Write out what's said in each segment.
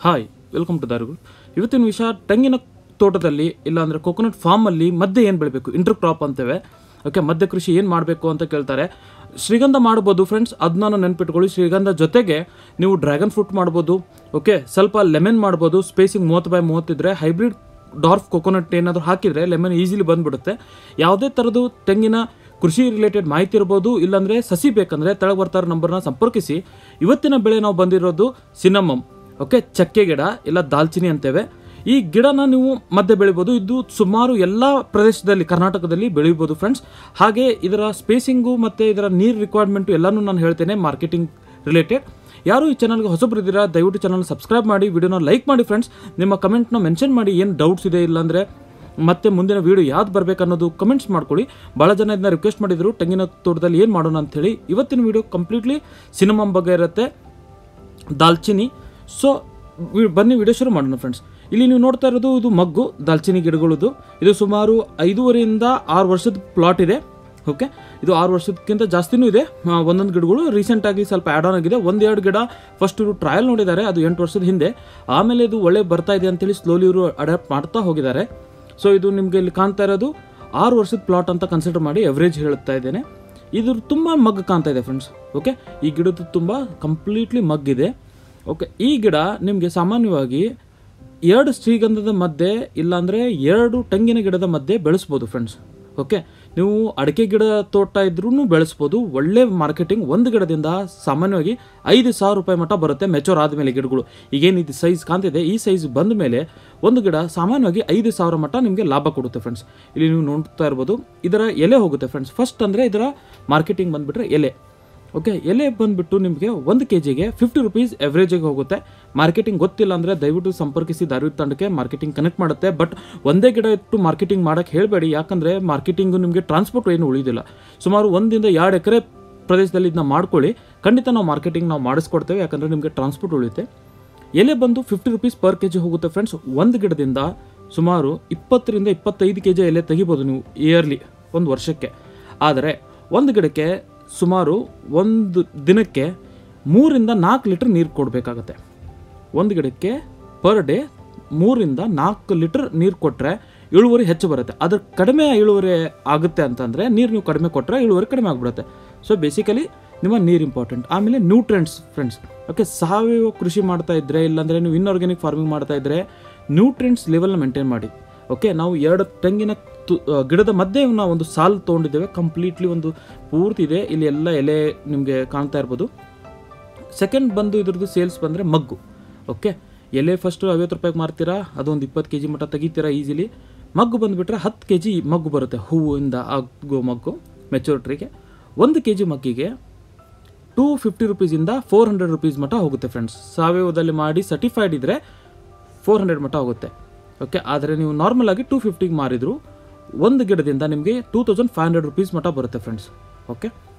Hi, welcome to ದಾರುಗಳು. ಇವತ್ತಿನ ವಿಷಯ ತೆಂಗಿನ ತೋಟದಲ್ಲಿ ಇಲ್ಲಾಂದರೆ ಕೊಕೊನಟ್ ಫಾರ್ಮಲ್ಲಿ ಮಧ್ಯೆ ಏನು ಬೆಳಬೇಕು, ಇಂಟರ್ ಕ್ರಾಪ್ ಅಂತೇವೆ. ಓಕೆ, ಮಧ್ಯ ಕೃಷಿ ಏನು ಮಾಡಬೇಕು ಅಂತ ಕೇಳ್ತಾರೆ. ಶ್ರೀಗಂಧ ಮಾಡ್ಬೋದು ಫ್ರೆಂಡ್ಸ್, ಅದನ್ನ ನೆನ್ಪಿಟ್ಕೊಳ್ಳಿ. ಶ್ರೀಗಂಧ ಜೊತೆಗೆ ನೀವು ಡ್ರ್ಯಾಗನ್ ಫ್ರೂಟ್ ಮಾಡ್ಬೋದು. ಓಕೆ, ಸ್ವಲ್ಪ ಲೆಮನ್ ಮಾಡ್ಬೋದು. ಸ್ಪೇಸಿಂಗ್ 30x30 ಇದ್ದರೆ ಹೈಬ್ರಿಡ್ ಡಾರ್ಫ್ ಕೊಕೊನಟ್ ಏನಾದರೂ ಹಾಕಿದರೆ ಲೆಮನ್ ಈಸಿಲಿ ಬಂದುಬಿಡುತ್ತೆ. ಯಾವುದೇ ಥರದ್ದು ತೆಂಗಿನ ಕೃಷಿ ರಿಲೇಟೆಡ್ ಮಾಹಿತಿ ಇರ್ಬೋದು, ಇಲ್ಲಾಂದರೆ ಸಸಿ ಬೇಕಂದರೆ ತೆಳಗೆ ಬರ್ತಾರ ನಂಬರ್ನ ಸಂಪರ್ಕಿಸಿ. ಇವತ್ತಿನ ಬೆಳೆ ನಾವು ಬಂದಿರೋದು ಸಿನಮಮ್. ಓಕೆ, ಚಕ್ಕೆ ಗಿಡ ಇಲ್ಲ ದಾಲ್ಚಿನಿ ಅಂತೇವೆ. ಈ ಗಿಡನ ನೀವು ಮಧ್ಯೆ ಬೆಳಿಬೋದು. ಇದು ಸುಮಾರು ಎಲ್ಲ ಪ್ರದೇಶದಲ್ಲಿ ಕರ್ನಾಟಕದಲ್ಲಿ ಬೆಳಿಬೋದು ಫ್ರೆಂಡ್ಸ್. ಹಾಗೆ ಇದರ ಸ್ಪೇಸಿಂಗು ಮತ್ತು ಇದರ ನೀರು ರಿಕ್ವೈರ್ಮೆಂಟು ಎಲ್ಲನೂ ನಾನು ಹೇಳ್ತೇನೆ ಮಾರ್ಕೆಟಿಂಗ್ ರಿಲೇಟೆಡ್. ಯಾರು ಈ ಚಾನಲ್ಗೆ ಹೊಸಬರಿದ್ದೀರಾ ದಯವಿಟ್ಟು ಚಾನಲ್ ಸಬ್ಸ್ಕ್ರೈಬ್ ಮಾಡಿ, ವಿಡಿಯೋನ ಲೈಕ್ ಮಾಡಿ ಫ್ರೆಂಡ್ಸ್. ನಿಮ್ಮ ಕಮೆಂಟ್ನ ಮೆನ್ಷನ್ ಮಾಡಿ, ಏನು ಡೌಟ್ಸ್ ಇದೆ ಇಲ್ಲಾಂದರೆ ಮತ್ತೆ ಮುಂದಿನ ವೀಡಿಯೋ ಯಾವ್ದು ಬರಬೇಕನ್ನೋದು ಕಮೆಂಟ್ಸ್ ಮಾಡ್ಕೊಳ್ಳಿ. ಭಾಳ ಜನ ಇದನ್ನ ರಿಕ್ವೆಸ್ಟ್ ಮಾಡಿದರು ತೆಂಗಿನ ತೋಟದಲ್ಲಿ ಏನು ಮಾಡೋಣ ಅಂಥೇಳಿ. ಇವತ್ತಿನ ವೀಡಿಯೋ ಕಂಪ್ಲೀಟ್ಲಿ ಸಿನಮಮ್ ಬಗ್ಗೆ ಇರುತ್ತೆ, ದಾಲ್ಚಿನಿ. ಸೊ ಬನ್ನಿ ವಿಡಿಯೋ ಶುರು ಮಾಡೋಣ ಫ್ರೆಂಡ್ಸ್. ಇಲ್ಲಿ ನೀವು ನೋಡ್ತಾ ಇರೋದು ಇದು ಮಗ್ಗು ದಾಲ್ಚಿನಿ ಗಿಡಗಳದು. ಇದು ಸುಮಾರು 5.5 6 ವರ್ಷದ ಪ್ಲಾಟ್ ಇದೆ. ಓಕೆ, ಇದು 6 ವರ್ಷಕ್ಕಿಂತ ಜಾಸ್ತಿನೂ ಇದೆ. ಒಂದೊಂದು ಗಿಡಗಳು ರೀಸೆಂಟಾಗಿ ಸ್ವಲ್ಪ ಆ್ಯಡ್ ಆನ್ ಆಗಿದೆ. 1-2 ಗಿಡ ಫಸ್ಟ್ ಇವರು ಟ್ರಯಲ್ ನೋಡಿದ್ದಾರೆ, ಅದು 8 ವರ್ಷದ ಹಿಂದೆ. ಆಮೇಲೆ ಇದು ಒಳ್ಳೆ ಬರ್ತಾ ಇದೆ ಅಂತೇಳಿ ಸ್ಲೋಲಿ ಇವರು ಅಡಾಪ್ಟ್ ಮಾಡ್ತಾ ಹೋಗಿದ್ದಾರೆ. ಸೊ ಇದು ನಿಮಗೆ ಇಲ್ಲಿ ಕಾಣ್ತಾ ಇರೋದು 6 ವರ್ಷದ ಪ್ಲಾಟ್ ಅಂತ ಕನ್ಸಿಡರ್ ಮಾಡಿ ಎವರೇಜ್ ಹೇಳ್ತಾ ಇದ್ದೇನೆ. ಇದು ತುಂಬ ಮಗ್ಗು ಕಾಣ್ತಾ ಇದೆ ಫ್ರೆಂಡ್ಸ್. ಓಕೆ, ಈ ಗಿಡದ್ದು ತುಂಬ ಕಂಪ್ಲೀಟ್ಲಿ ಮಗ್ಗಿದೆ. ಓಕೆ, ಈ ಗಿಡ ನಿಮಗೆ ಸಾಮಾನ್ಯವಾಗಿ 2 ಶ್ರೀಗಂಧದ ಮಧ್ಯೆ ಇಲ್ಲಾಂದರೆ 2 ತೆಂಗಿನ ಗಿಡದ ಮಧ್ಯೆ ಬೆಳೆಸ್ಬೋದು ಫ್ರೆಂಡ್ಸ್. ಓಕೆ, ನೀವು ಅಡಿಕೆ ಗಿಡ ತೋಟ ಇದ್ರೂ ಬೆಳೆಸ್ಬೋದು. ಒಳ್ಳೆ ಮಾರ್ಕೆಟಿಂಗ್. ಒಂದು ಗಿಡದಿಂದ ಸಾಮಾನ್ಯವಾಗಿ 5,000 ರೂಪಾಯಿ ಮಟ್ಟ ಬರುತ್ತೆ ಮೆಚೂರ್ ಆದಮೇಲೆ ಗಿಡಗಳು. ಈಗೇನು ಇದು ಸೈಜ್ ಕಾಣ್ತಿದೆ, ಈ ಸೈಜ್ ಬಂದ ಮೇಲೆ ಒಂದು ಗಿಡ ಸಾಮಾನ್ಯವಾಗಿ 5,000 ಮಟ್ಟ ನಿಮಗೆ ಲಾಭ ಕೊಡುತ್ತೆ ಫ್ರೆಂಡ್ಸ್. ಇಲ್ಲಿ ನೀವು ನೋಡ್ತಾ ಇರ್ಬೋದು ಇದರ ಎಲೆ ಹೋಗುತ್ತೆ ಫ್ರೆಂಡ್ಸ್. ಫಸ್ಟ್ ಅಂದರೆ ಇದರ ಮಾರ್ಕೆಟಿಂಗ್ ಬಂದುಬಿಟ್ರೆ ಎಲೆ. ಓಕೆ, ಎಲೆ ಬಂದುಬಿಟ್ಟು ನಿಮಗೆ 1 kgಗೆ 50 ರೂಪೀಸ್ ಎವ್ರೇಜಿಗೆ ಹೋಗುತ್ತೆ. ಮಾರ್ಕೆಟಿಂಗ್ ಗೊತ್ತಿಲ್ಲ ಅಂದರೆ ದಯವಿಟ್ಟು ಸಂಪರ್ಕಿಸಿ ದಾರಿಯುತ ತಂಡಕ್ಕೆ, ಮಾರ್ಕೆಟಿಂಗ್ ಕನೆಕ್ಟ್ ಮಾಡುತ್ತೆ. ಬಟ್ ಒಂದೇ ಗಿಡ ಇಟ್ಟು ಮಾರ್ಕೆಟಿಂಗ್ ಮಾಡೋಕ್ಕೆ ಹೇಳಬೇಡಿ, ಯಾಕಂದರೆ ಮಾರ್ಕೆಟಿಂಗು ನಿಮಗೆ ಟ್ರಾನ್ಸ್ಪೋರ್ಟ್ ಏನು ಉಳಿಯೋದಿಲ್ಲ. ಸುಮಾರು 1-2 ಎಕರೆ ಪ್ರದೇಶದಲ್ಲಿ ಇದನ್ನ ಮಾಡ್ಕೊಳ್ಳಿ, ಖಂಡಿತ ನಾವು ಮಾರ್ಕೆಟಿಂಗ್ ನಾವು ಮಾಡಿಸ್ಕೊಡ್ತೇವೆ, ಯಾಕಂದರೆ ನಿಮಗೆ ಟ್ರಾನ್ಸ್ಪೋರ್ಟ್ ಉಳಿಯುತ್ತೆ. ಎಲೆ ಬಂದು 50 ರೂಪೀಸ್ ಪರ್ kg ಹೋಗುತ್ತೆ ಫ್ರೆಂಡ್ಸ್. ಒಂದು ಗಿಡದಿಂದ ಸುಮಾರು 20-25 kg ಎಲೆ ತೆಗಿಬೋದು ನೀವು ಇಯರ್ಲಿ, ಒಂದು ವರ್ಷಕ್ಕೆ. ಆದರೆ ಒಂದು ಗಿಡಕ್ಕೆ ಸುಮಾರು ಒಂದು ದಿನಕ್ಕೆ 3-4 ಲೀಟರ್ ನೀರು ಕೊಡಬೇಕಾಗತ್ತೆ. ಒಂದು ಗಿಡಕ್ಕೆ ಪರ್ ಡೇ 3-4 ಲೀಟರ್ ನೀರು ಕೊಟ್ಟರೆ ಇಳುವರಿ ಹೆಚ್ಚು ಬರುತ್ತೆ. ಅದ್ರ ಕಡಿಮೆ ಇಳುವರಿ ಆಗುತ್ತೆ ಅಂತಂದರೆ ನೀರು ನೀವು ಕಡಿಮೆ ಕೊಟ್ಟರೆ ಇಳುವರಿ ಕಡಿಮೆ ಆಗಿಬಿಡುತ್ತೆ. ಸೊ ಬೇಸಿಕಲಿ ನಿಮ್ಮ ನೀರು ಇಂಪಾರ್ಟೆಂಟ್. ಆಮೇಲೆ ನ್ಯೂಟ್ರಿಯೆಂಟ್ಸ್ ಫ್ರೆಂಡ್ಸ್. ಓಕೆ, ಸಾವಯವ ಕೃಷಿ ಮಾಡ್ತಾ ಇದ್ದರೆ ಇಲ್ಲಾಂದರೆ ನೀವು ಇನ್ಆರ್ಗ್ಯಾನಿಕ್ ಫಾರ್ಮಿಂಗ್ ಮಾಡ್ತಾ ಇದ್ದರೆ ನ್ಯೂಟ್ರಿಯೆಂಟ್ಸ್ ಲೆವೆಲ್ನ ಮೇಂಟೈನ್ ಮಾಡಿ. ಓಕೆ, ನಾವು 2 ತೆಂಗಿನ ಗಿಡದ ಮಧ್ಯೆ ನಾವು ಒಂದು ಸಾಲು ತೊಗೊಂಡಿದ್ದೇವೆ. ಕಂಪ್ಲೀಟ್ಲಿ ಒಂದು ಪೂರ್ತಿ ಇದೆ. ಇಲ್ಲಿ ಎಲ್ಲ ಎಲೆ ನಿಮಗೆ ಕಾಣ್ತಾ ಇರ್ಬೋದು. ಸೆಕೆಂಡ್ ಬಂದು ಇದ್ರದ್ದು ಸೇಲ್ಸ್ ಬಂದರೆ ಮಗ್ಗು. ಓಕೆ, ಎಲೆ ಫಸ್ಟು 50 ರೂಪಾಯಿಗೆ ಮಾರ್ತೀರಾ, ಅದೊಂದು 20 kg ಮಟ್ಟ ತೆಗಿತೀರಾ ಈಸಿಲಿ. ಮಗ್ಗು ಬಂದುಬಿಟ್ರೆ 10 kg ಮಗ್ಗು ಬರುತ್ತೆ, ಹೂವಿಂದ ಆಗೋ ಮಗ್ಗು ಮೆಚೂರಿಟಿಗೆ. 1 kg ಮಗ್ಗಿಗೆ 250 ರೂಪೀಸಿಂದ 400 ರೂಪೀಸ್ ಮಟ್ಟ ಹೋಗುತ್ತೆ ಫ್ರೆಂಡ್ಸ್. ಸಾವಯವದಲ್ಲಿ ಮಾಡಿ ಸರ್ಟಿಫೈಡ್ ಇದ್ದರೆ 400 ಮಟ್ಟ ಹೋಗುತ್ತೆ. ಓಕೆ, ಆದರೆ ನೀವು ನಾರ್ಮಲ್ ಆಗಿ 250ಗೆ ಮಾರಿದ್ರು ಒಂದು ಗಿಡದಿಂದ ನಿಮಗೆ 2500 ರೂಪೀಸ್ ಮಟ್ಟ ಬರುತ್ತೆ ಫ್ರೆಂಡ್ಸ್. ಓಕೆ,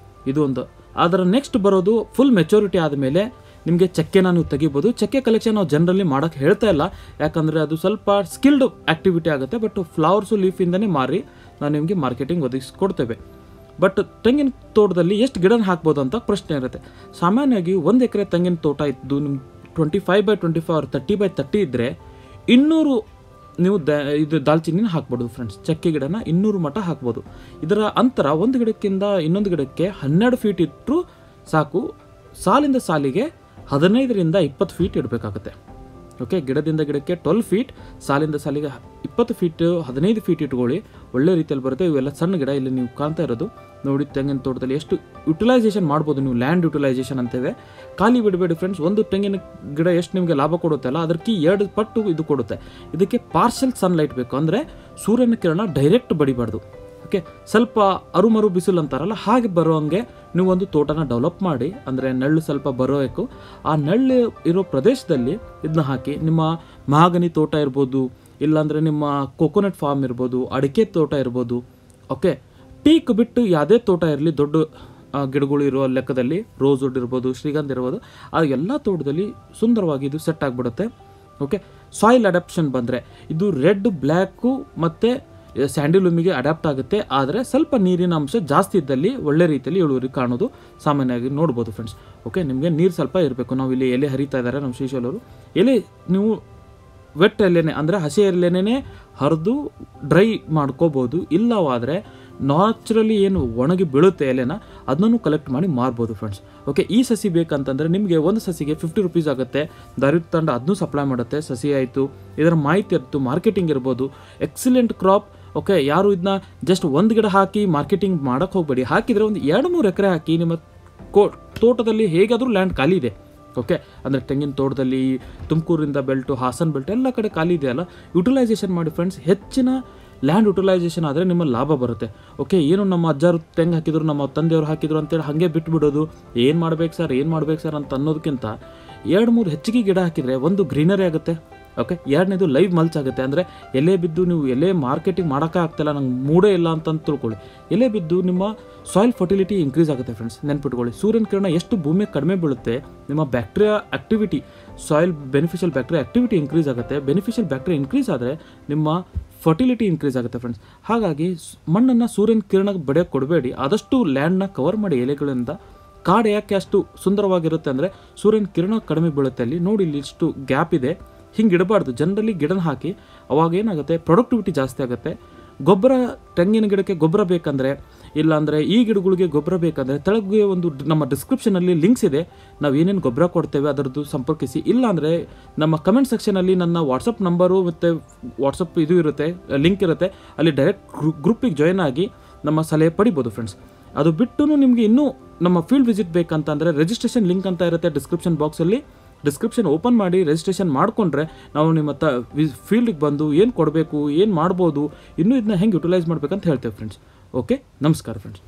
ಇದು ಒಂದು. ಅದರ ನೆಕ್ಸ್ಟ್ ಬರೋದು ಫುಲ್ ಮೆಚೂರಿಟಿ ಆದಮೇಲೆ ನಿಮಗೆ ಚಕ್ಕೆನ ನೀವು ತೆಗಿಬೋದು. ಚಕ್ಕೆ ಕಲೆಕ್ಷನ್ ನಾವು ಜನರಲಿ ಮಾಡೋಕ್ಕೆ ಹೇಳ್ತಾ ಇಲ್ಲ, ಯಾಕಂದರೆ ಅದು ಸ್ವಲ್ಪ ಸ್ಕಿಲ್ಡ್ ಆ್ಯಕ್ಟಿವಿಟಿ ಆಗುತ್ತೆ. ಬಟ್ ಫ್ಲವರ್ಸು ಲೀಫಿಂದನೇ ಮಾರಿ ನಾವು ನಿಮಗೆ ಮಾರ್ಕೆಟಿಂಗ್ ಒದಗಿಸ್ಕೊಡ್ತೇವೆ. ಬಟ್ ತೆಂಗಿನ ತೋಟದಲ್ಲಿ ಎಷ್ಟು ಗಿಡನ ಹಾಕ್ಬೋದು ಅಂತ ಪ್ರಶ್ನೆ ಇರುತ್ತೆ. ಸಾಮಾನ್ಯವಾಗಿ 1 ಎಕರೆ ತೆಂಗಿನ ತೋಟ ಇದ್ದು ನಿಮ್ಗೆ 25x25 or 30x30 ಇದ್ದರೆ 200 ನೀವು ಇದು ದಾಲ್ಚಿನಿನ ಹಾಕ್ಬೋದು ಫ್ರೆಂಡ್ಸ್. ಚಕ್ಕೆ ಗಿಡನ 200 ಮಟ್ಟ ಹಾಕ್ಬೋದು. ಇದರ ಅಂತರ ಒಂದು ಗಿಡಕ್ಕಿಂತ ಇನ್ನೊಂದು ಗಿಡಕ್ಕೆ 12 ಫೀಟ್ ಇಟ್ಟರು ಸಾಕು. ಸಾಲಿಂದ ಸಾಲಿಗೆ 15-20 ಫೀಟ್ ಇಡಬೇಕಾಗುತ್ತೆ. ಓಕೆ, ಗಿಡದಿಂದ ಗಿಡಕ್ಕೆ 12 ಫೀಟ್, ಸಾಲಿಂದ ಸಾಲಿಗೆ 20 ಫೀಟ್, 15 ಫೀಟ್ ಇಟ್ಕೊಳ್ಳಿ. ಒಳ್ಳೆ ರೀತಿಯಲ್ಲಿ ಬರುತ್ತೆ. ಇವೆಲ್ಲ ಸಣ್ಣ ಗಿಡ ಇಲ್ಲಿ ನೀವು ಕಾಣ್ತಾ ಇರೋದು ನೋಡಿ. ತೆಂಗಿನ ತೋಟದಲ್ಲಿ ಎಷ್ಟು ಯುಟಿಲೈಸೇಷನ್ ಮಾಡ್ಬೋದು ನೀವು, ಲ್ಯಾಂಡ್ ಯುಟಿಲೈಸೇಷನ್ ಅಂತೇವೆ. ಖಾಲಿ ಬಿಡಬೇಡಿ ಫ್ರೆಂಡ್ಸ್. ಒಂದು ತೆಂಗಿನ ಗಿಡ ಎಷ್ಟು ನಿಮಗೆ ಲಾಭ ಕೊಡುತ್ತಲ್ಲ ಅದಕ್ಕೆ 2 ಪಟ್ಟು ಇದು ಕೊಡುತ್ತೆ. ಇದಕ್ಕೆ ಪಾರ್ಷಲ್ ಸನ್ಲೈಟ್ ಬೇಕು, ಅಂದರೆ ಸೂರ್ಯನ ಕಿರಣ ಡೈರೆಕ್ಟ್ ಬಡಿಬಾರ್ದು. ಓಕೆ, ಸ್ವಲ್ಪ ಅರುಮರು ಬಿಸಿಲು ಅಂತಾರಲ್ಲ ಹಾಗೆ ಬರೋಂಗೆ ನೀವು ಒಂದು ತೋಟನ ಡೆವಲಪ್ ಮಾಡಿ, ಅಂದರೆ ನೆರಳು ಸ್ವಲ್ಪ ಬರೋಬೇಕು. ಆ ನೆರಳು ಇರೋ ಪ್ರದೇಶದಲ್ಲಿ ಇದನ್ನ ಹಾಕಿ. ನಿಮ್ಮ ಮಹಾಗನಿ ತೋಟ ಇರ್ಬೋದು, ಇಲ್ಲಾಂದರೆ ನಿಮ್ಮ ಕೊಕೊನಟ್ ಫಾರ್ಮ್ ಇರ್ಬೋದು, ಅಡಿಕೆ ತೋಟ ಇರ್ಬೋದು. ಓಕೆ, ಟೀಕ್ ಬಿಟ್ಟು ಯಾವುದೇ ತೋಟ ಇರಲಿ, ದೊಡ್ಡ ಗಿಡಗಳು ಇರೋ ಲೆಕ್ಕದಲ್ಲಿ ರೋಸ್ ವುಡ್ ಇರ್ಬೋದು, ಶ್ರೀಗಂಧ ಇರ್ಬೋದು, ಆ ಎಲ್ಲ ತೋಟದಲ್ಲಿ ಸುಂದರವಾಗಿ ಇದು ಸೆಟ್ ಆಗಿಬಿಡುತ್ತೆ. ಓಕೆ, ಸಾಯಿಲ್ ಅಡಾಪ್ಷನ್ ಬಂದರೆ ಇದು ರೆಡ್, ಬ್ಲ್ಯಾಕು ಮತ್ತು ಸ್ಯಾಂಡಿಲೂಮಿಗೆ ಅಡ್ಯಾಪ್ಟ್ ಆಗುತ್ತೆ. ಆದರೆ ಸ್ವಲ್ಪ ನೀರಿನ ಅಂಶ ಜಾಸ್ತಿ ಇದ್ದಲ್ಲಿ ಒಳ್ಳೆ ರೀತಿಯಲ್ಲಿ ಇಳುವರಿ ಕಾಣೋದು ಸಾಮಾನ್ಯವಾಗಿ ನೋಡ್ಬೋದು ಫ್ರೆಂಡ್ಸ್. ಓಕೆ, ನಿಮಗೆ ನೀರು ಸ್ವಲ್ಪ ಇರಬೇಕು. ನಾವು ಇಲ್ಲಿ ಎಲೆ ಹರಿತಾ ಇದ್ದಾರೆ ನಮ್ಮ ಶ್ರೀಶೈಲ್ ಅವರು. ಎಲೆ ನೀವು ವೆಟ್ ಎಲೆನೇ ಅಂದರೆ ಹಸಿ ಎಲೆನೇ ಹರಿದು ಡ್ರೈ ಮಾಡ್ಕೋಬೋದು. ಇಲ್ಲವಾದರೆ ನ್ಯಾಚುರಲಿ ಏನು ಒಣಗಿ ಬೀಳುತ್ತೆ ಎಲೆನ ಅದನ್ನು ಕಲೆಕ್ಟ್ ಮಾಡಿ ಮಾರ್ಬೋದು ಫ್ರೆಂಡ್ಸ್. ಓಕೆ, ಈ ಸಸಿ ಬೇಕಂತಂದರೆ ನಿಮಗೆ ಒಂದು ಸಸಿಗೆ 50 rupees ಆಗುತ್ತೆ. ದಾರಿದ್ ತಂಡ ಅದನ್ನು ಸಪ್ಲೈ ಮಾಡುತ್ತೆ. ಸಸಿ ಆಯಿತು, ಇದರ ಮಾಹಿತಿ ಇರ್ತು, ಮಾರ್ಕೆಟಿಂಗ್ ಇರ್ಬೋದು. Excellent crop. ಓಕೆ, ಯಾರು ಇದನ್ನ ಜಸ್ಟ್ ಒಂದು ಗಿಡ ಹಾಕಿ ಮಾರ್ಕೆಟಿಂಗ್ ಮಾಡೋಕ್ಕೆ ಹೋಗಬೇಡಿ. ಹಾಕಿದರೆ ಒಂದು 2-3 ಎಕರೆ ಹಾಕಿ. ನಿಮ್ಮ ತೋಟದಲ್ಲಿ ಹೇಗಾದರೂ ಲ್ಯಾಂಡ್ ಖಾಲಿ ಇದೆ. ಓಕೆ, ಅಂದರೆ ತೆಂಗಿನ ತೋಟದಲ್ಲಿ ತುಮಕೂರಿಂದ ಬೆಲ್ಟು, ಹಾಸನ್ ಬೆಲ್ಟ್ ಎಲ್ಲ ಕಡೆ ಖಾಲಿ ಇದೆಯಲ್ಲ, ಯುಟಿಲೈಸೇಷನ್ ಮಾಡಿ ಫ್ರೆಂಡ್ಸ್. ಹೆಚ್ಚಿನ ಲ್ಯಾಂಡ್ ಯುಟಿಲೈಸೇಷನ್ ಆದರೆ ನಿಮ್ಮ ಲಾಭ ಬರುತ್ತೆ. ಓಕೆ, ಏನು ನಮ್ಮ ಅಜ್ಜಾರು ತೆಂಗು ಹಾಕಿದ್ರು, ನಮ್ಮ ತಂದೆಯವರು ಹಾಕಿದ್ರು ಅಂತೇಳಿ ಹಾಗೆ ಬಿಟ್ಬಿಡೋದು, ಏನು ಮಾಡ್ಬೇಕು ಸರ್ ಅಂತ ಅನ್ನೋದಕ್ಕಿಂತ 2-3 ಹೆಚ್ಚಿಗೆ ಗಿಡ ಹಾಕಿದರೆ ಒಂದು ಗ್ರೀನರಿ ಆಗುತ್ತೆ. ಓಕೆ, ಎರಡನೇದು ಲೈವ್ ಮಲ್ಚ್ ಆಗುತ್ತೆ. ಅಂದರೆ ಎಲೆ ಬಿದ್ದು ನೀವು ಎಲೆ ಮಾರ್ಕೆಟಿಂಗ್ ಮಾಡೋಕ್ಕೆ ಆಗ್ತಾಯಿಲ್ಲ, ನಂಗೆ ಮೂಡೇ ಇಲ್ಲ ಅಂತ ತಿಳ್ಕೊಳ್ಳಿ. ಎಲೆ ಬಿದ್ದು ನಿಮ್ಮ ಸಾಯಿಲ್ ಫರ್ಟಿಲಿಟಿ ಇನ್ಕ್ರೀಸ್ ಆಗುತ್ತೆ ಫ್ರೆಂಡ್ಸ್. ನೆನ್ಪಿಟ್ಕೊಳ್ಳಿ, ಸೂರ್ಯನ ಕಿರಣ ಎಷ್ಟು ಭೂಮಿಗೆ ಕಡಿಮೆ ಬೀಳುತ್ತೆ, ನಿಮ್ಮ bacteria activity, soil beneficial bacteria activity increase ಆಗುತ್ತೆ. ಬೆನಿಫಿಷಿಯಲ್ ಬ್ಯಾಕ್ಟೀರಿಯಾ ಇನ್ಕ್ರೀಸ್ ಆದರೆ ನಿಮ್ಮ ಫರ್ಟಿಲಿಟಿ ಇನ್ಕ್ರೀಸ್ ಆಗುತ್ತೆ ಫ್ರೆಂಡ್ಸ್. ಹಾಗಾಗಿ ಮಣ್ಣನ್ನು ಸೂರ್ಯನ ಕಿರಣಕ್ಕೆ ಬಡಿಯೋಕ್ಕೆ ಕೊಡಬೇಡಿ. ಆದಷ್ಟು ಲ್ಯಾಂಡ್ನ ಕವರ್ ಮಾಡಿ ಎಲೆಗಳಿಂದ. ಕಾಡು ಯಾಕೆ ಅಷ್ಟು ಸುಂದರವಾಗಿರುತ್ತೆ ಅಂದರೆ ಸೂರ್ಯನ ಕಿರಣ ಕಡಿಮೆ ಬೀಳುತ್ತೆ ಅಲ್ಲಿ. ನೋಡಿ, ಇಲ್ಲಿ ಇಷ್ಟು ಗ್ಯಾಪ್ ಇದೆ, ಹಿಂಗೆ ಇಡಬಾರ್ದು. ಜನರಲಿ ಗಿಡನ ಹಾಕಿ, ಅವಾಗ ಏನಾಗುತ್ತೆ, ಪ್ರೊಡಕ್ಟಿವಿಟಿ ಜಾಸ್ತಿ ಆಗುತ್ತೆ. ಗೊಬ್ಬರ, ತೆಂಗಿನ ಗಿಡಕ್ಕೆ ಗೊಬ್ಬರ ಬೇಕಂದರೆ, ಇಲ್ಲಾಂದರೆ ಈ ಗಿಡಗಳಿಗೆ ಗೊಬ್ಬರ ಬೇಕಂದರೆ ತೆಳಗೆ ಒಂದು ನಮ್ಮ ಡಿಸ್ಕ್ರಿಪ್ಷನಲ್ಲಿ ಲಿಂಕ್ಸ್ ಇದೆ. ನಾವು ಏನೇನು ಗೊಬ್ಬರ ಕೊಡ್ತೇವೆ ಅದರದ್ದು ಸಂಪರ್ಕಿಸಿ. ಇಲ್ಲಾಂದರೆ ನಮ್ಮ ಕಮೆಂಟ್ ಸೆಕ್ಷನಲ್ಲಿ ನನ್ನ ವಾಟ್ಸಪ್ ನಂಬರು ಮತ್ತು ವಾಟ್ಸಪ್ ಇದು ಇರುತ್ತೆ, ಲಿಂಕ್ ಇರುತ್ತೆ. ಅಲ್ಲಿ ಡೈರೆಕ್ಟ್ ಗ್ರೂಪಿಗೆ ಜಾಯ್ನ್ ಆಗಿ ನಮ್ಮ ಸಲಹೆ ಪಡಿಬೋದು ಫ್ರೆಂಡ್ಸ್. ಅದು ಬಿಟ್ಟು ನಿಮಗೆ ಇನ್ನೂ ನಮ್ಮ ಫೀಲ್ಡ್ ವಿಸಿಟ್ ಬೇಕಂತಂದರೆ ರಿಜಿಸ್ಟ್ರೇಷನ್ ಲಿಂಕ್ ಅಂತ ಇರುತ್ತೆ ಡಿಸ್ಕ್ರಿಪ್ಷನ್ ಬಾಕ್ಸಲ್ಲಿ. ಡಿಸ್ಕ್ರಿಪ್ಷನ್ ಓಪನ್ ಮಾಡಿ ರಿಜಿಸ್ಟ್ರೇಷನ್ ಮಾಡಿಕೊಂಡ್ರೆ ನಾವು ನಿಮ್ಮ ಫೀಲ್ಡಿಗೆ ಬಂದು ಏನು ಕೊಡಬೇಕು, ಏನು ಮಾಡ್ಬೋದು, ಇನ್ನೂ ಇದನ್ನ ಹೆಂಗೆ ಯುಟಿಲೈಸ್ ಮಾಡಬೇಕಂತ ಹೇಳ್ತೇವೆ ಫ್ರೆಂಡ್ಸ್. ಓಕೆ, ನಮಸ್ಕಾರ ಫ್ರೆಂಡ್ಸ್.